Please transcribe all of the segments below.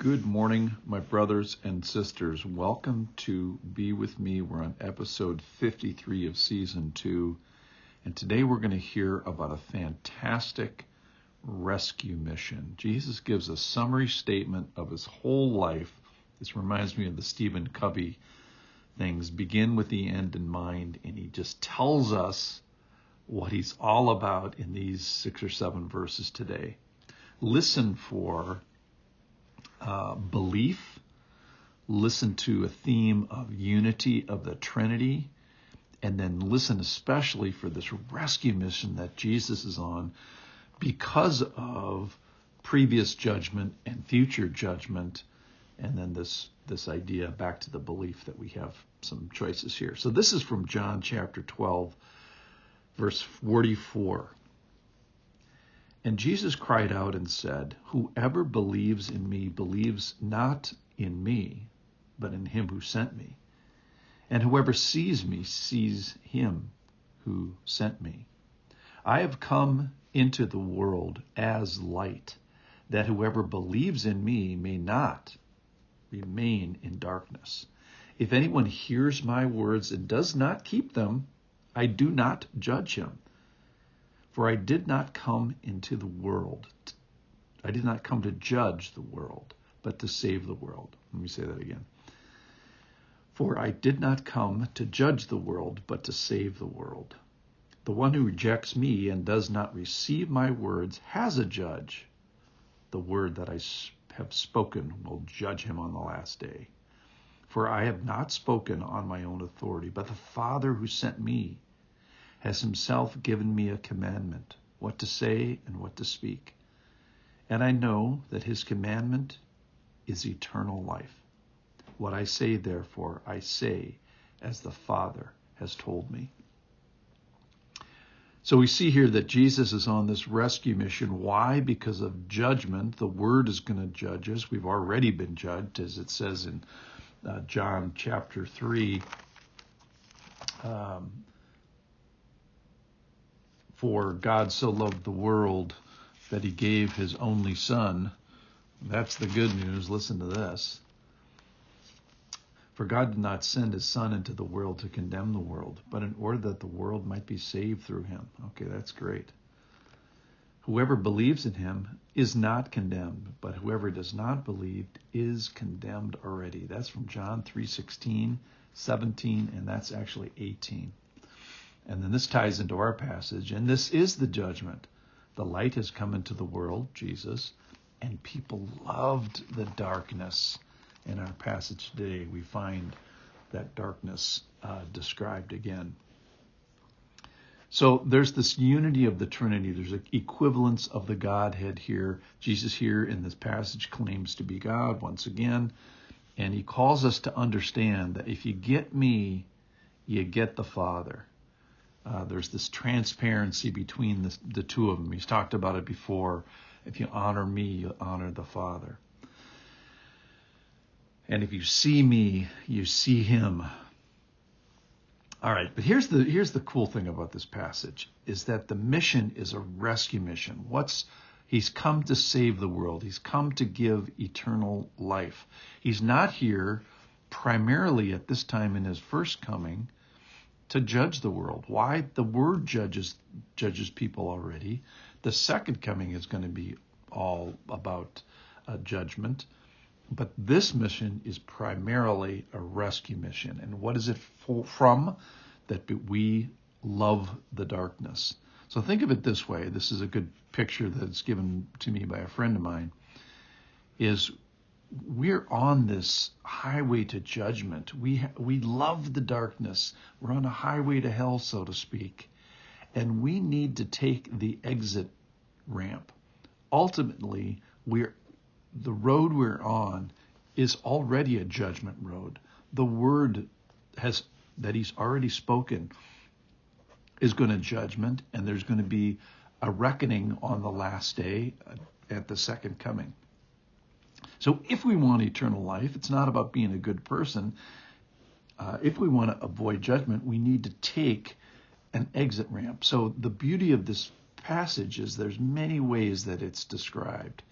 Good morning, my brothers and sisters. Welcome to Be With Me. We're on episode 53 of season 2. And today we're going to hear about a fantastic rescue mission. Jesus gives a summary statement of his whole life. This reminds me of the Stephen Covey things. Begin with the end in mind. And he just tells us what he's all about in these 6 or 7 verses today. Listen for belief, listen to a theme of unity of the Trinity, and then listen especially for this rescue mission that Jesus is on because of previous judgment and future judgment, and then this idea back to the belief that we have some choices here. So this is from John chapter 12, verse 44. And Jesus cried out and said, "Whoever believes in me believes not in me, but in him who sent me. And whoever sees me sees him who sent me. I have come into the world as light, that whoever believes in me may not remain in darkness. If anyone hears my words and does not keep them, I do not judge him. For I did not come into the world. I did not come to judge the world, but to save the world." Let me say that again. "For I did not come to judge the world, but to save the world. The one who rejects me and does not receive my words has a judge. The word that I have spoken will judge him on the last day. For I have not spoken on my own authority, but the Father who sent me has himself given me a commandment, what to say and what to speak. And I know that his commandment is eternal life. What I say, therefore, I say as the Father has told me." So we see here that Jesus is on this rescue mission. Why? Because of judgment. The Word is going to judge us. We've already been judged, as it says in John chapter 3. For God so loved the world that he gave his only Son. That's the good news. Listen to this. For God did not send his Son into the world to condemn the world, but in order that the world might be saved through him. Okay, that's great. Whoever believes in him is not condemned, but whoever does not believe is condemned already. That's from John 3:16, 17, and that's actually 18. And then this ties into our passage, and this is the judgment. The light has come into the world, Jesus, and people loved the darkness. In our passage today, we find that darkness described again. So there's this unity of the Trinity. There's an equivalence of the Godhead here. Jesus here in this passage claims to be God once again, and he calls us to understand that if you get me, you get the Father. There's this transparency between the two of them. He's talked about it before. If you honor me, you honor the Father. And if you see me, you see him. All right, but here's the cool thing about this passage, is that the mission is a rescue mission. He's come to save the world. He's come to give eternal life. He's not here primarily at this time in his first coming to judge the world. Why? The Word judges people already. The second coming is going to be all about judgment. But this mission is primarily a rescue mission. And what is it from? That we love the darkness. So think of it this way. This is a good picture that's given to me by a friend of mine. Is we're on this highway to judgment. We love the darkness. We're on a highway to hell, so to speak. And we need to take the exit ramp. Ultimately, the road we're on is already a judgment road. The word that he's already spoken is going to judgment, and there's going to be a reckoning on the last day at the second coming. So if we want eternal life, it's not about being a good person. If we want to avoid judgment, we need to take an exit ramp. So the beauty of this passage is there's many ways that it's described.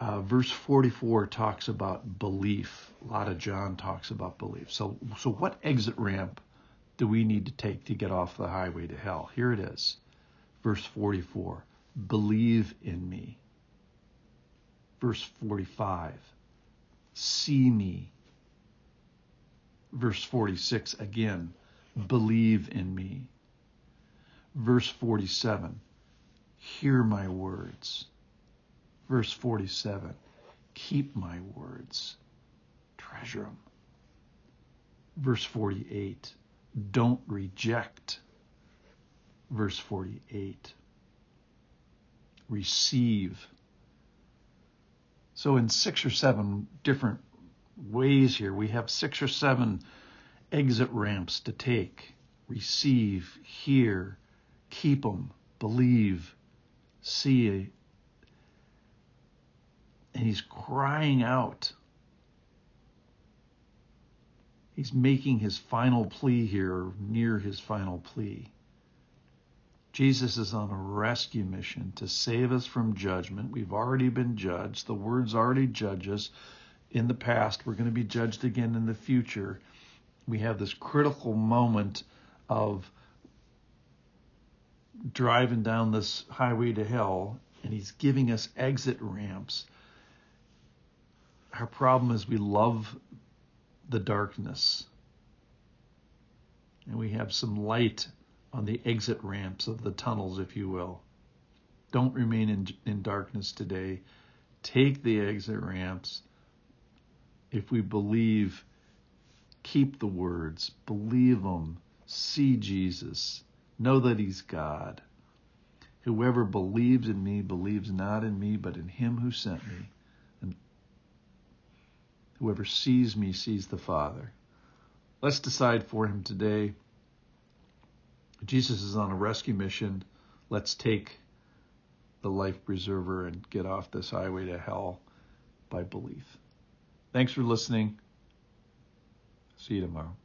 Verse 44 talks about belief. A lot of John talks about belief. So what exit ramp do we need to take to get off the highway to hell? Here it is. Verse 44, believe in me. Verse 45, see me. Verse 46, again, believe in me. Verse 47, hear my words. Verse 47, keep my words, treasure them. Verse 48, don't reject. Verse 48, receive. So in 6 or 7 different ways here, we have 6 or 7 exit ramps to take. Receive, hear, keep them, believe, see. And he's crying out. He's making his final plea here, near his final plea. Jesus is on a rescue mission to save us from judgment. We've already been judged. The words already judge us in the past. We're going to be judged again in the future. We have this critical moment of driving down this highway to hell, and he's giving us exit ramps. Our problem is we love the darkness, and we have some light on the exit ramps of the tunnels, if you will. Don't remain in darkness today. Take the exit ramps. If we believe, keep the words, believe them, see Jesus, know that he's God. Whoever believes in me believes not in me, but in him who sent me. And whoever sees me sees the Father. Let's decide for him today. Jesus is on a rescue mission. Let's take the life preserver and get off this highway to hell by belief. Thanks for listening. See you tomorrow.